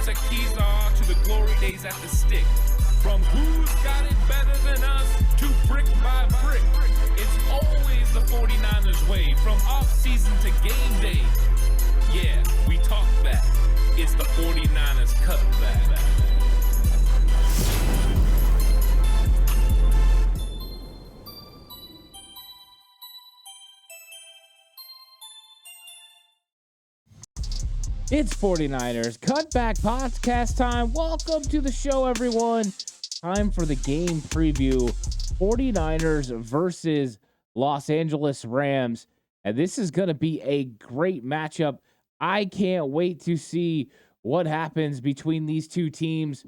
It's a Kezar to the glory days at the stick. From who's got it better than us to brick by brick. It's always the 49ers way, from off-season to game day. Yeah, we talk back. It's the 49ers Cutback. It's 49ers Cutback Podcast time. Welcome to the show, everyone. Time for the game preview. 49ers versus Los Angeles Rams. And this is going to be a great matchup. I can't wait to see what happens between these two teams,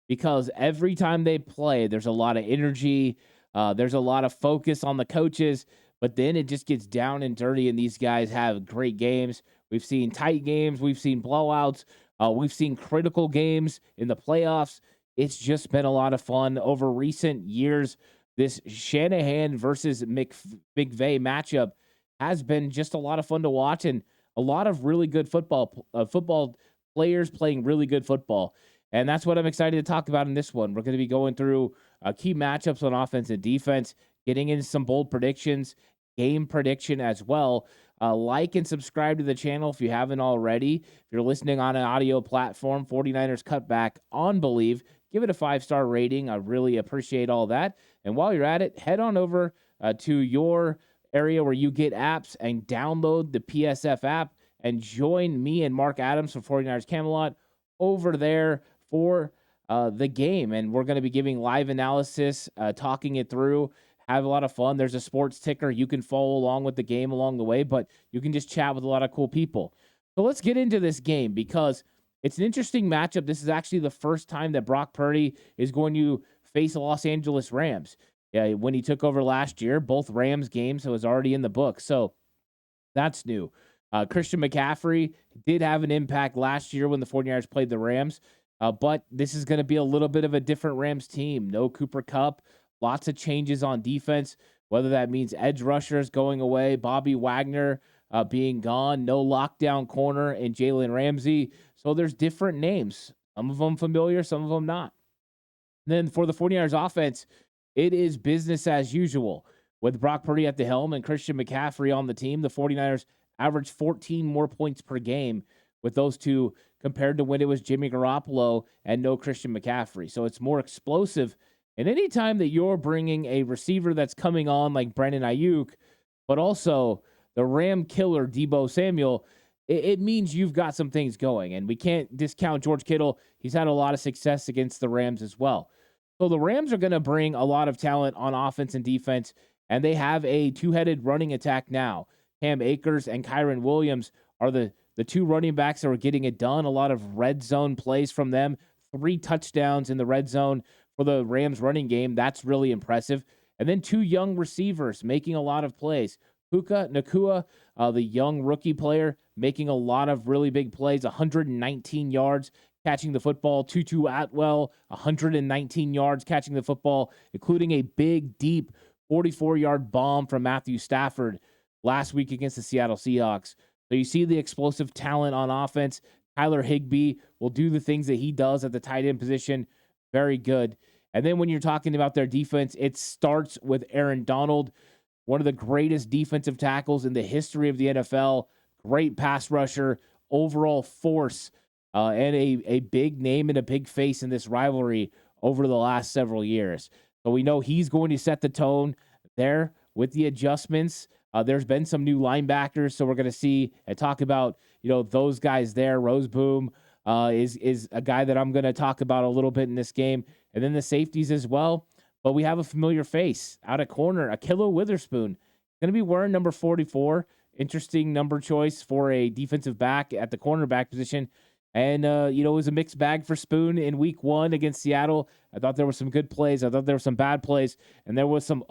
because every time they play, there's a lot of energy. There's a lot of focus on the coaches, but then it just gets down and dirty, and these guys have great games. We've seen tight games. We've seen blowouts. We've seen critical games in the playoffs. It's just been a lot of fun over recent years. This Shanahan versus McVay matchup has been just a lot of fun to watch, and a lot of really good football players playing really good football. And that's what I'm excited to talk about in this one. We're going to be going through key matchups on offense and defense, getting into some bold predictions, game prediction as well. Like and subscribe to the channel if you haven't already. If you're listening on an audio platform, 49ers Cutback on Believe, give it a 5-star rating. I really appreciate all that. And while you're at it, head on over to your area where you get apps and download the PSF app and join me and Mark Adams from 49ers Camelot over there for the game. And we're going to be giving live analysis, talking it through. Have a lot of fun. There's a sports ticker. You can follow along with the game along the way, but you can just chat with a lot of cool people. So let's get into this game, because it's an interesting matchup. This is actually the first time that Brock Purdy is going to face the Los Angeles Rams. When he took over last year, both Rams games was already in the book. So that's new. Christian McCaffrey did have an impact last year when the 49ers played the Rams, but this is going to be a little bit of a different Rams team. No Cooper Kupp. Lots of changes on defense, whether that means edge rushers going away, Bobby Wagner being gone, no lockdown corner, and Jalen Ramsey. So there's different names. Some of them familiar, some of them not. And then for the 49ers offense, it is business as usual. With Brock Purdy at the helm and Christian McCaffrey on the team, the 49ers averaged 14 more points per game with those two compared to when it was Jimmy Garoppolo and no Christian McCaffrey. So it's more explosive. And anytime that you're bringing a receiver that's coming on like Brandon Ayuk, but also the Ram killer Deebo Samuel, it means you've got some things going. And we can't discount George Kittle. He's had a lot of success against the Rams as well. So the Rams are going to bring a lot of talent on offense and defense, and they have a two-headed running attack now. Cam Akers and Kyron Williams are the two running backs that are getting it done. A lot of red zone plays from them. 3 touchdowns in the red zone for the Rams running game. That's really impressive. And then 2 young receivers making a lot of plays. Puka Nacua, the young rookie player, making a lot of really big plays, 119 yards catching the football. Tutu Atwell, 119 yards catching the football, including a big, deep 44-yard bomb from Matthew Stafford last week against the Seattle Seahawks. So you see the explosive talent on offense. Tyler Higbee will do the things that he does at the tight end position. Very good. And then when you're talking about their defense, it starts with Aaron Donald, one of the greatest defensive tackles in the history of the NFL, great pass rusher, overall force, and a big name and a big face in this rivalry over the last several years. So we know he's going to set the tone there with the adjustments. There's been some new linebackers, so we're going to see and talk about, those guys there. Roseboom is a guy that I'm going to talk about a little bit in this game. And then the safeties as well. But we have a familiar face out of corner, Ahkello Witherspoon. Going to be wearing number 44. Interesting number choice for a defensive back at the cornerback position. And, it was a mixed bag for Spoon in week 1 against Seattle. I thought there were some good plays. I thought there were some bad plays. And there was some,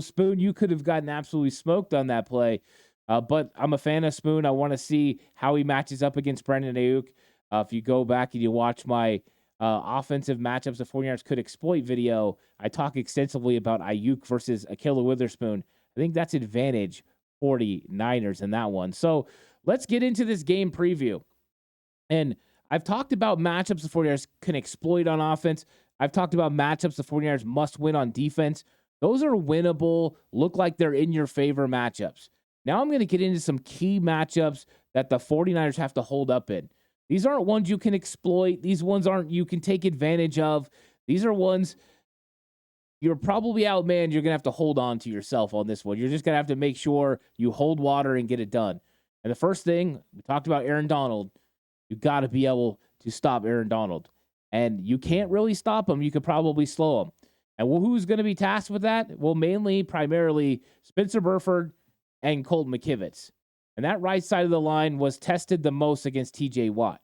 Spoon, you could have gotten absolutely smoked on that play. But I'm a fan of Spoon. I want to see how he matches up against Brandon Ayuk. If you go back and you watch my offensive matchups the 49ers could exploit video, I talk extensively about Ayuk versus Ahkello Witherspoon. I think that's advantage 49ers in that one. So let's get into this game preview. And I've talked about matchups the 49ers can exploit on offense. I've talked about matchups the 49ers must win on defense. Those are winnable, look like they're in your favor matchups. Now I'm going to get into some key matchups that the 49ers have to hold up in. These aren't ones you can exploit. These ones aren't you can take advantage of. These are ones you're probably outmanned. You're going to have to hold on to yourself on this one. You're just going to have to make sure you hold water and get it done. And the first thing, we talked about Aaron Donald. You got to be able to stop Aaron Donald. And you can't really stop him. You could probably slow him. And who's going to be tasked with that? Well, primarily, Spencer Burford and Colton McKivitz. And that right side of the line was tested the most against TJ Watt.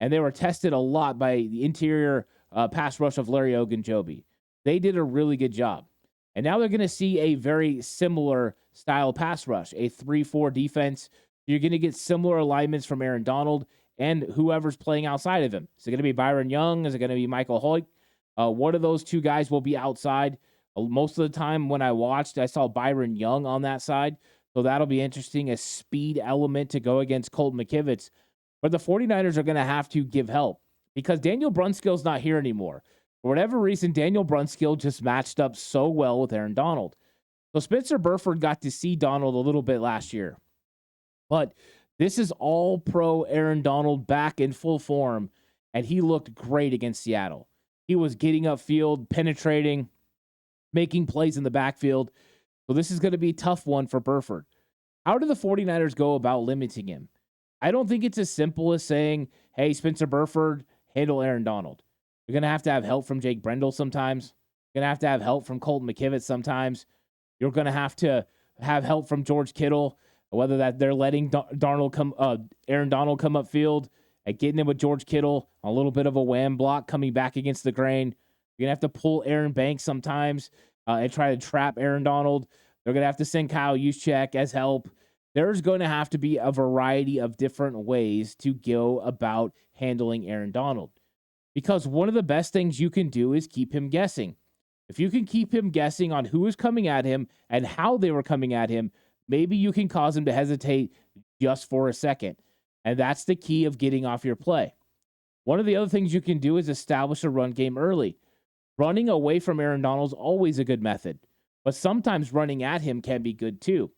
And they were tested a lot by the interior pass rush of Larry Ogunjobi. They did a really good job. And now they're going to see a very similar style pass rush, a 3-4 defense. You're going to get similar alignments from Aaron Donald and whoever's playing outside of him. Is it going to be Byron Young? Is it going to be Michael Hoyt? One of those two guys will be outside. Most of the time when I watched, I saw Byron Young on that side. So that'll be interesting, a speed element to go against Colton McKivitz. But the 49ers are going to have to give help because Daniel Brunskill's not here anymore. For whatever reason, Daniel Brunskill just matched up so well with Aaron Donald. So Spencer Burford got to see Donald a little bit last year. But this is all pro Aaron Donald back in full form, and he looked great against Seattle. He was getting upfield, penetrating, making plays in the backfield. So this is going to be a tough one for Burford. How do the 49ers go about limiting him? I don't think it's as simple as saying, hey, Spencer Burford, handle Aaron Donald. You're going to have help from Jake Brendel sometimes. You're going to have help from Colton McKivitz sometimes. You're going to have help from George Kittle, whether that they're letting Aaron Donald come upfield and getting him with George Kittle, a little bit of a wham block coming back against the grain. You're going to have to pull Aaron Banks sometimes and try to trap Aaron Donald. They're going to have to send Kyle Juszczyk as help. There's going to have to be a variety of different ways to go about handling Aaron Donald. Because one of the best things you can do is keep him guessing. If you can keep him guessing on who is coming at him and how they were coming at him, maybe you can cause him to hesitate just for a second. And that's the key of getting off your play. One of the other things you can do is establish a run game early. Running away from Aaron Donald is always a good method, but sometimes running at him can be good too.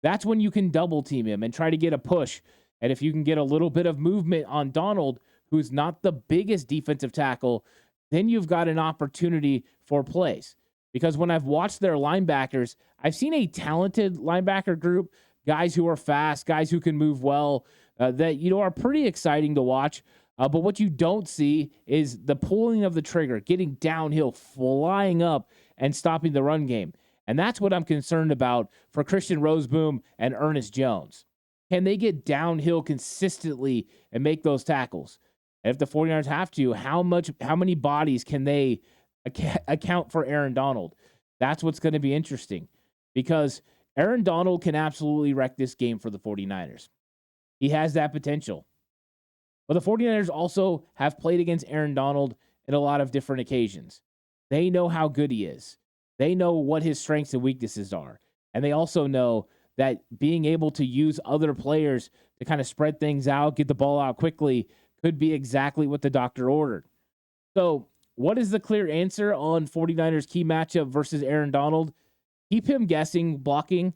That's when you can double team him and try to get a push. And if you can get a little bit of movement on Donald, who's not the biggest defensive tackle, then you've got an opportunity for plays. Because when I've watched their linebackers, I've seen a talented linebacker group, guys who are fast, guys who can move well, that are pretty exciting to watch. But what you don't see is the pulling of the trigger, getting downhill, flying up, and stopping the run game. And that's what I'm concerned about for Christian Roseboom and Ernest Jones. Can they get downhill consistently and make those tackles? And if the 49ers have to, how many bodies can they account for Aaron Donald? That's what's going to be interesting, because Aaron Donald can absolutely wreck this game for the 49ers. He has that potential. But the 49ers also have played against Aaron Donald in a lot of different occasions. They know how good he is. They know what his strengths and weaknesses are. And they also know that being able to use other players to kind of spread things out, get the ball out quickly, could be exactly what the doctor ordered. So what is the clear answer on 49ers key matchup versus Aaron Donald? Keep him guessing, blocking,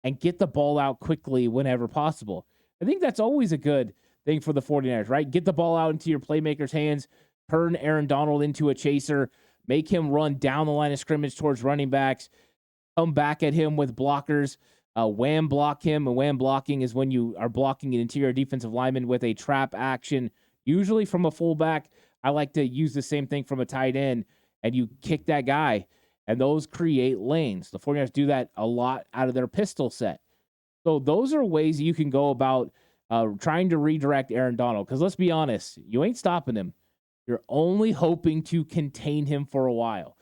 and get the ball out quickly whenever possible. I think that's always a good thing for the 49ers, right? Get the ball out into your playmaker's hands, turn Aaron Donald into a chaser, make him run down the line of scrimmage towards running backs, come back at him with blockers, wham block him. And wham blocking is when you are blocking an interior defensive lineman with a trap action, usually from a fullback. I like to use the same thing from a tight end, and you kick that guy, and those create lanes. The 49ers do that a lot out of their pistol set. So those are ways you can go about trying to redirect Aaron Donald, because let's be honest, you ain't stopping him. You're only hoping to contain him for a while.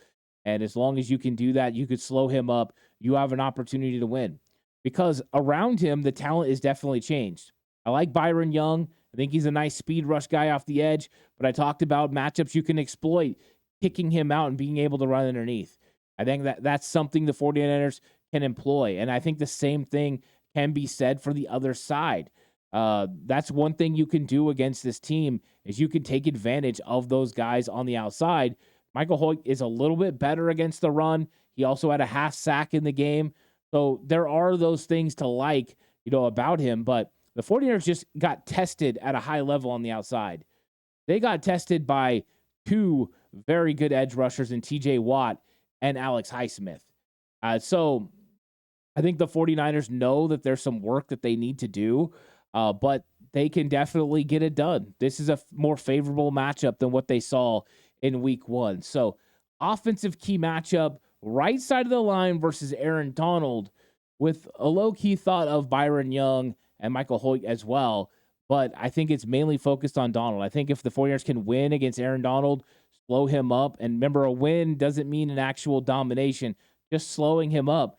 And as long as you can do that, you could slow him up. You have an opportunity to win. Because around him, the talent is definitely changed. I like Byron Young. I think he's a nice speed rush guy off the edge. But I talked about matchups you can exploit, kicking him out and being able to run underneath. I think that's something the 49ers can employ. And I think the same thing can be said for the other side. That's one thing you can do against this team is you can take advantage of those guys on the outside. Michael Hoyt is a little bit better against the run. He also had a half sack in the game. So there are those things to like, about him. But the 49ers just got tested at a high level on the outside. They got tested by two very good edge rushers in TJ Watt and Alex Highsmith. So I think the 49ers know that there's some work that they need to do, but they can definitely get it done. This is a more favorable matchup than what they saw in week 1. So offensive key matchup, right side of the line versus Aaron Donald, with a low-key thought of Byron Young and Michael Hoyt as well. But I think it's mainly focused on Donald. I think if the 49ers can win against Aaron Donald, slow him up, and remember, a win doesn't mean an actual domination, just slowing him up,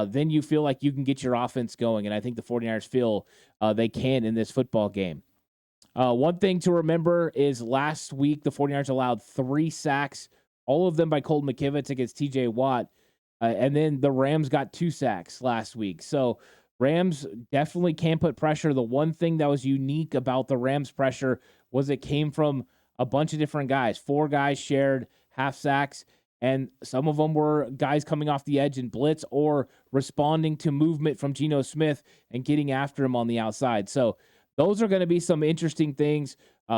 then you feel like you can get your offense going. And I think the 49ers feel they can in this football game. One thing to remember is last week, the 49ers allowed 3 sacks, all of them by Colton McKivitz against TJ Watt. And then the Rams got 2 sacks last week. So Rams definitely can put pressure. The one thing that was unique about the Rams pressure was it came from a bunch of different guys. 4 guys shared half sacks, and some of them were guys coming off the edge in blitz or responding to movement from Geno Smith and getting after him on the outside. So those are going to be some interesting things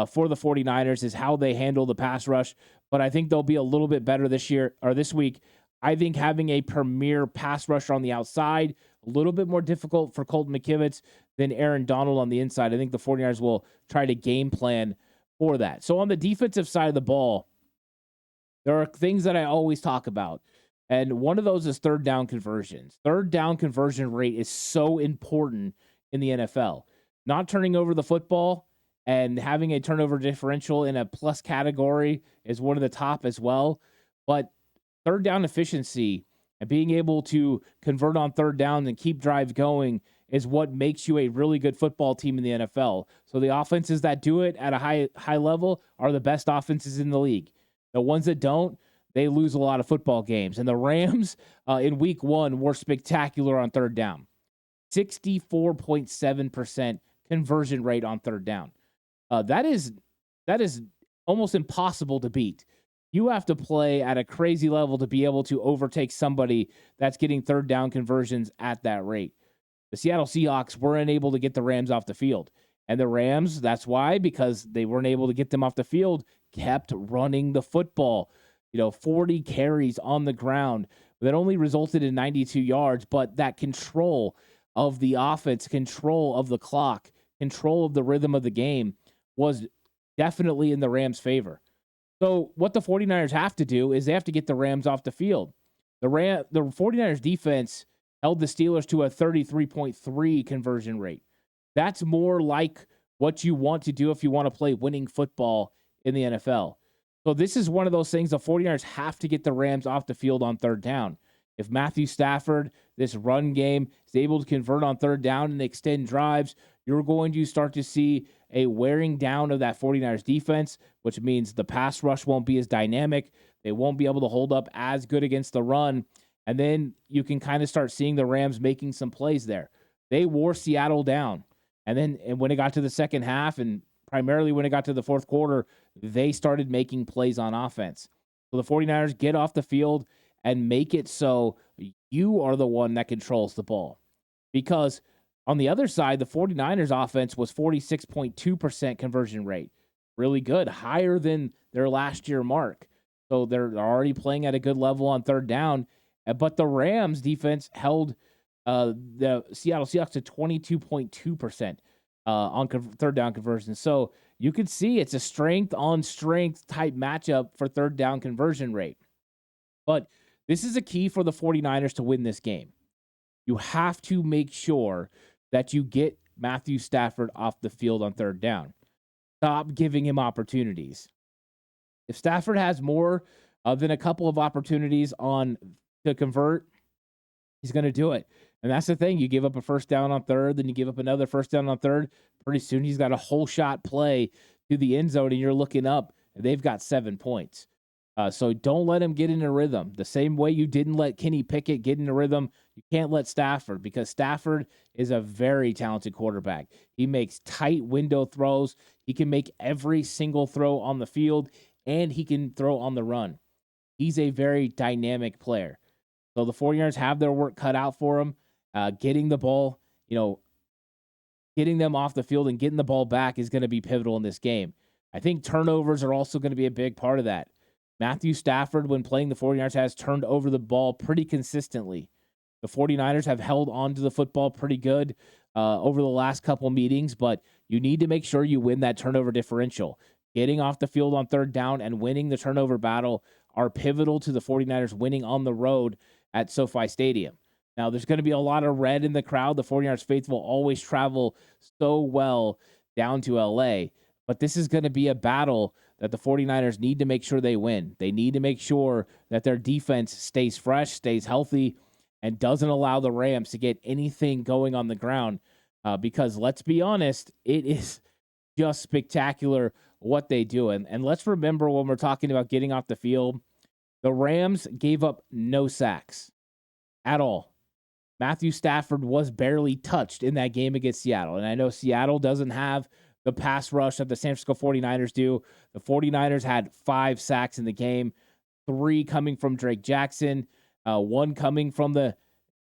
for the 49ers is how they handle the pass rush. But I think they'll be a little bit better this week. I think having a premier pass rusher on the outside, a little bit more difficult for Colton McKivitz than Aaron Donald on the inside. I think the 49ers will try to game plan for that. So on the defensive side of the ball, there are things that I always talk about. And one of those is third down conversions. Third down conversion rate is so important in the NFL. Not turning over the football and having a turnover differential in a plus category is one of the top as well. But third down efficiency and being able to convert on third down and keep drives going is what makes you a really good football team in the NFL. So the offenses that do it at a high level are the best offenses in the league. The ones that don't, they lose a lot of football games. And the Rams in week 1 were spectacular on third down. 64.7% conversion rate on third down. That is almost impossible to beat. You have to play at a crazy level to be able to overtake somebody that's getting third down conversions at that rate. The Seattle Seahawks weren't able to get the Rams off the field. And the Rams, that's why, because they weren't able to get them off the field, kept running the football. 40 carries on the ground. That only resulted in 92 yards, but that control of the offense, control of the clock, control of the rhythm of the game was definitely in the Rams' favor. So what the 49ers have to do is they have to get the Rams off the field. The 49ers defense held the Steelers to a 33.3 conversion rate. That's more like what you want to do if you want to play winning football in the NFL. So this is one of those things the 49ers have to get the Rams off the field on third down. If Matthew Stafford, this run game, is able to convert on third down and extend drives, you're going to start to see a wearing down of that 49ers defense, which means the pass rush won't be as dynamic. They won't be able to hold up as good against the run. And then you can kind of start seeing the Rams making some plays there. They wore Seattle down. And when it got to the second half, and primarily when it got to the fourth quarter, they started making plays on offense. So the 49ers get off the field and make it so you are the one that controls the ball. Because on the other side, the 49ers offense was 46.2% conversion rate. Really good, higher than their last year mark. So they're already playing at a good level on third down. But the Rams defense held the Seattle Seahawks to 22.2% on third down conversion. So you can see it's a strength on strength type matchup for third down conversion rate. But this is a key for the 49ers to win this game. You have to make sure that you get Matthew Stafford off the field on third down. Stop giving him opportunities. If Stafford has more than a couple of opportunities to convert, he's going to do it. And that's the thing. You give up a first down on third, then you give up another first down on third. Pretty soon he's got a whole shot play to the end zone, and you're looking up, and they've got 7 points. So don't let him get in a rhythm. The same way you didn't let Kenny Pickett get in a rhythm, you can't let Stafford, because Stafford is a very talented quarterback. He makes tight window throws. He can make every single throw on the field, and he can throw on the run. He's a very dynamic player. So the 49ers have their work cut out for him. Getting the ball, getting them off the field and getting the ball back is going to be pivotal in this game. I think turnovers are also going to be a big part of that. Matthew Stafford, when playing the 49ers, has turned over the ball pretty consistently. The 49ers have held on to the football pretty good over the last couple meetings, but you need to make sure you win that turnover differential. Getting off the field on third down and winning the turnover battle are pivotal to the 49ers winning on the road at SoFi Stadium. Now, there's going to be a lot of red in the crowd. The 49ers faithful always travel so well down to LA, but this is going to be a battle that the 49ers need to make sure they win. They need to make sure that their defense stays fresh, stays healthy, and doesn't allow the Rams to get anything going on the ground, because let's be honest, it is just spectacular what they do. And let's remember, when we're talking about getting off the field, the Rams gave up no sacks at all. Matthew Stafford was barely touched in that game against Seattle. And I know Seattle doesn't have the pass rush that the San Francisco 49ers do. The 49ers had 5 sacks in the game, 3 coming from Drake Jackson, 1 coming from the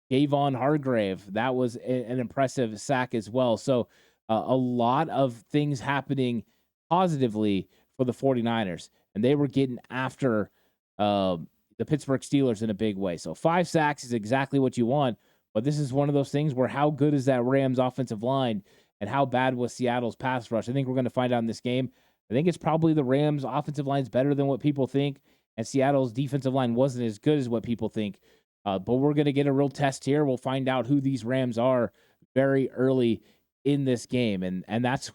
Davon Hargrave. That was an impressive sack as well. So a lot of things happening positively for the 49ers. And they were getting after the Pittsburgh Steelers in a big way. So 5 sacks is exactly what you want. But this is one of those things where how good is that Rams offensive line and how bad was Seattle's pass rush? I think we're going to find out in this game. I think it's probably the Rams offensive line is better than what people think, and Seattle's defensive line wasn't as good as what people think. But we're going to get a real test here. We'll find out who these Rams are very early in this game. And that's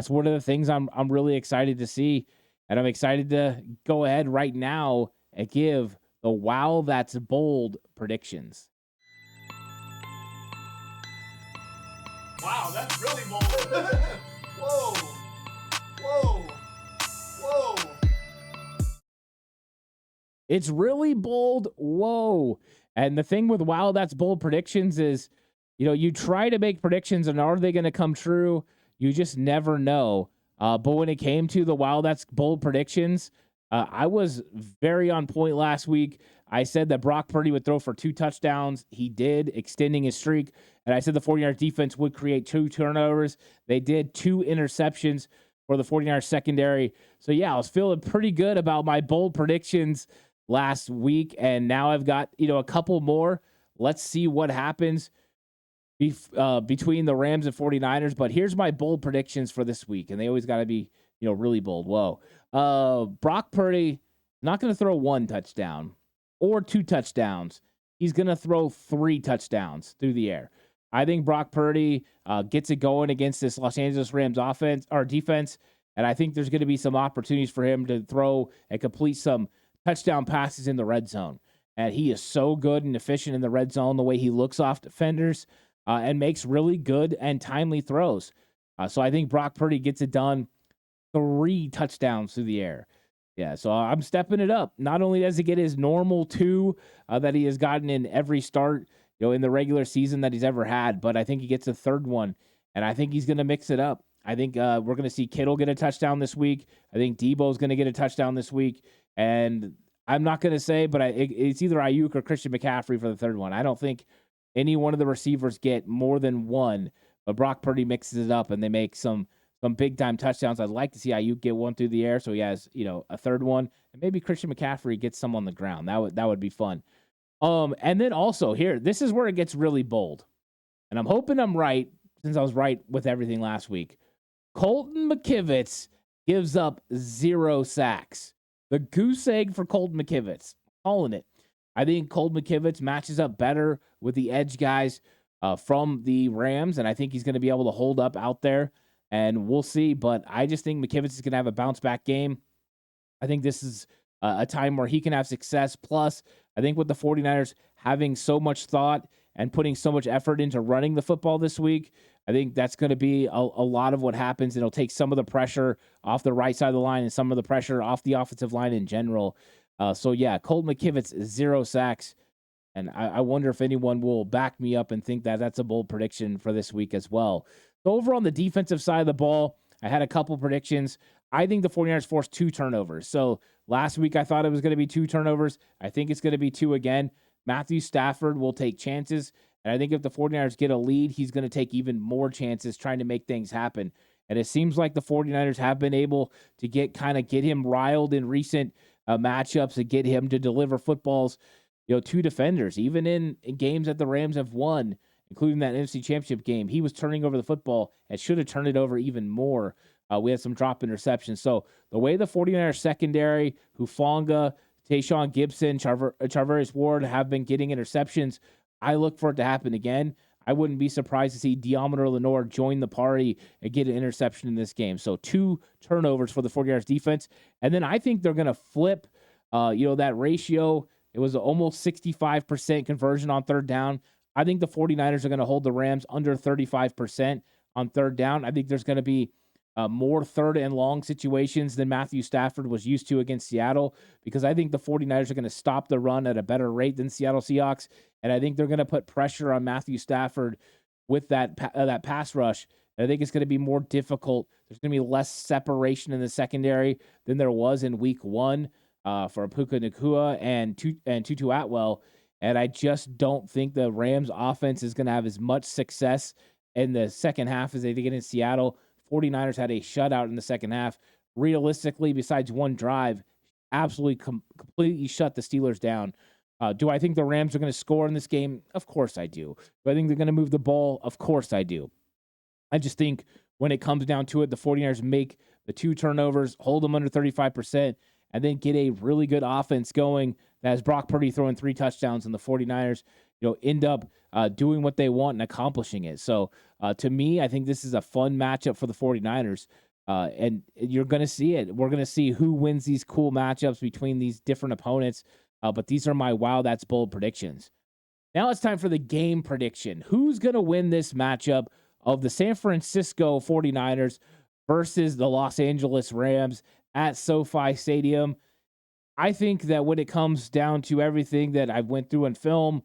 one of the things I'm really excited to see. And I'm excited to go ahead right now and give the Wow That's Bold predictions. Wow, that's really bold. Whoa. Whoa. Whoa. It's really bold. Whoa. And the thing with Wow That's Bold predictions is, you try to make predictions, and are they going to come true? You just never know. But when it came to the Wow That's Bold predictions, I was very on point last week. I said that Brock Purdy would throw for 2 touchdowns. He did, extending his streak. And I said the 49ers defense would create 2 turnovers. They did 2 interceptions for the 49ers secondary. So, yeah, I was feeling pretty good about my bold predictions last week. And now I've got, a couple more. Let's see what happens between the Rams and 49ers. But here's my bold predictions for this week. And they always got to be, really bold. Whoa. Brock Purdy not going to throw 1 touchdown or 2 touchdowns. He's going to throw 3 touchdowns through the air. I think Brock Purdy gets it going against this Los Angeles Rams offense or defense, and I think there's going to be some opportunities for him to throw and complete some touchdown passes in the red zone. And he is so good and efficient in the red zone, the way he looks off defenders and makes really good and timely throws. So I think Brock Purdy gets it done, 3 touchdowns through the air. Yeah, so I'm stepping it up. Not only does he get his normal 2 that he has gotten in every start, in the regular season that he's ever had, but I think he gets a 3rd one, and I think he's going to mix it up. I think we're going to see Kittle get a touchdown this week. I think Debo's going to get a touchdown this week, and I'm not going to say, but it's either Ayuk or Christian McCaffrey for the 3rd one. I don't think any one of the receivers get more than 1, but Brock Purdy mixes it up, and they make some big-time touchdowns. I'd like to see Ayuk get 1 through the air, so he has, a 3rd one, and maybe Christian McCaffrey gets some on the ground. That would be fun. And then also here, this is where it gets really bold. And I'm hoping I'm right, since I was right with everything last week. Colton McKivitz gives up 0 sacks. The goose egg for Colton McKivitz. I'm calling it. I think Colton McKivitz matches up better with the edge guys from the Rams, and I think he's going to be able to hold up out there, and we'll see. But I just think McKivitz is going to have a bounce-back game. I think this is a time where he can have success. Plus, I think with the 49ers having so much thought and putting so much effort into running the football this week, I think that's going to be a lot of what happens. It'll take some of the pressure off the right side of the line and some of the pressure off the offensive line in general. So yeah, Colton McKivitz, 0 sacks. And I wonder if anyone will back me up and think that that's a bold prediction for this week as well. So over on the defensive side of the ball, I had a couple predictions. I think the 49ers forced 2 turnovers. So last week I thought it was going to be 2 turnovers. I think it's going to be 2 again. Matthew Stafford will take chances. And I think if the 49ers get a lead, he's going to take even more chances trying to make things happen. And it seems like the 49ers have been able to get him riled in recent matchups and get him to deliver footballs, to defenders. Even in games that the Rams have won, including that NFC Championship game, he was turning over the football and should have turned it over even more. We had some drop interceptions. So the way the 49ers secondary, Hufanga, Tayshaun Gibson, Charvarius Ward have been getting interceptions, I look for it to happen again. I wouldn't be surprised to see Deommodore Lenoir join the party and get an interception in this game. So 2 turnovers for the 49ers defense. And then I think they're going to flip, that ratio. It was almost 65% conversion on third down. I think the 49ers are going to hold the Rams under 35% on third down. I think there's going to be more third and long situations than Matthew Stafford was used to against Seattle, because I think the 49ers are going to stop the run at a better rate than Seattle Seahawks. And I think they're going to put pressure on Matthew Stafford with that pass rush. And I think it's going to be more difficult. There's going to be less separation in the secondary than there was in week 1 for Puka Nacua and Tutu Atwell. And I just don't think the Rams offense is going to have as much success in the second half as they did in Seattle. 49ers had a shutout in the second half. Realistically, besides one drive, absolutely completely shut the Steelers down. Do I think the Rams are going to score in this game? Of course I do. Do I think they're going to move the ball? Of course I do. I just think when it comes down to it, the 49ers make the 2 turnovers, hold them under 35%, and then get a really good offense going that has Brock Purdy throwing 3 touchdowns, and the 49ers, end up doing what they want and accomplishing it. So to me, I think this is a fun matchup for the 49ers. And you're going to see it. We're going to see who wins these cool matchups between these different opponents. But these are my wow, that's bold predictions. Now it's time for the game prediction. Who's going to win this matchup of the San Francisco 49ers versus the Los Angeles Rams at SoFi Stadium? I think that when it comes down to everything that I've went through in film,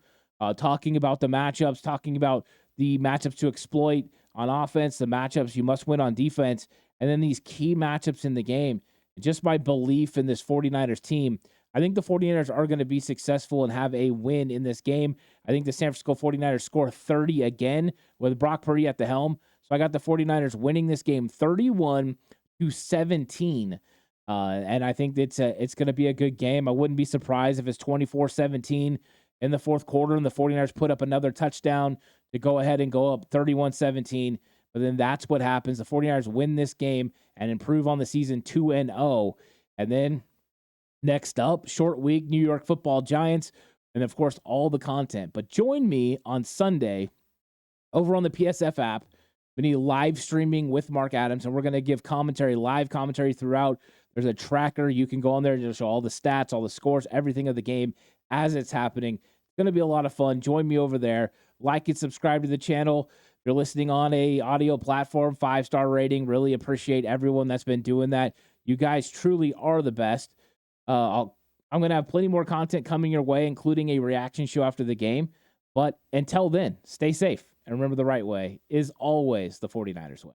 talking about the matchups, talking about the matchups to exploit on offense, the matchups you must win on defense, and then these key matchups in the game, just my belief in this 49ers team, I think the 49ers are going to be successful and have a win in this game. I think the San Francisco 49ers score 30 again with Brock Purdy at the helm. So I got the 49ers winning this game 31-17. And I think it's going to be a good game. I wouldn't be surprised if it's 24-17 in the fourth quarter and the 49ers put up another touchdown to go ahead and go up 31-17. But then that's what happens. The 49ers win this game and improve on the season 2-0. And then next up, short week, New York Football Giants, and of course, all the content. But join me on Sunday over on the PSF app. We need live streaming with Mark Adams, and we're going to give live commentary throughout. There's a tracker. You can go on there and show all the stats, all the scores, everything of the game as it's happening. It's going to be a lot of fun. Join me over there. Like and subscribe to the channel. If you're listening on a audio platform, 5-star rating. Really appreciate everyone that's been doing that. You guys truly are the best. I'm going to have plenty more content coming your way, including a reaction show after the game. But until then, stay safe. And remember, the right way is always the 49ers way.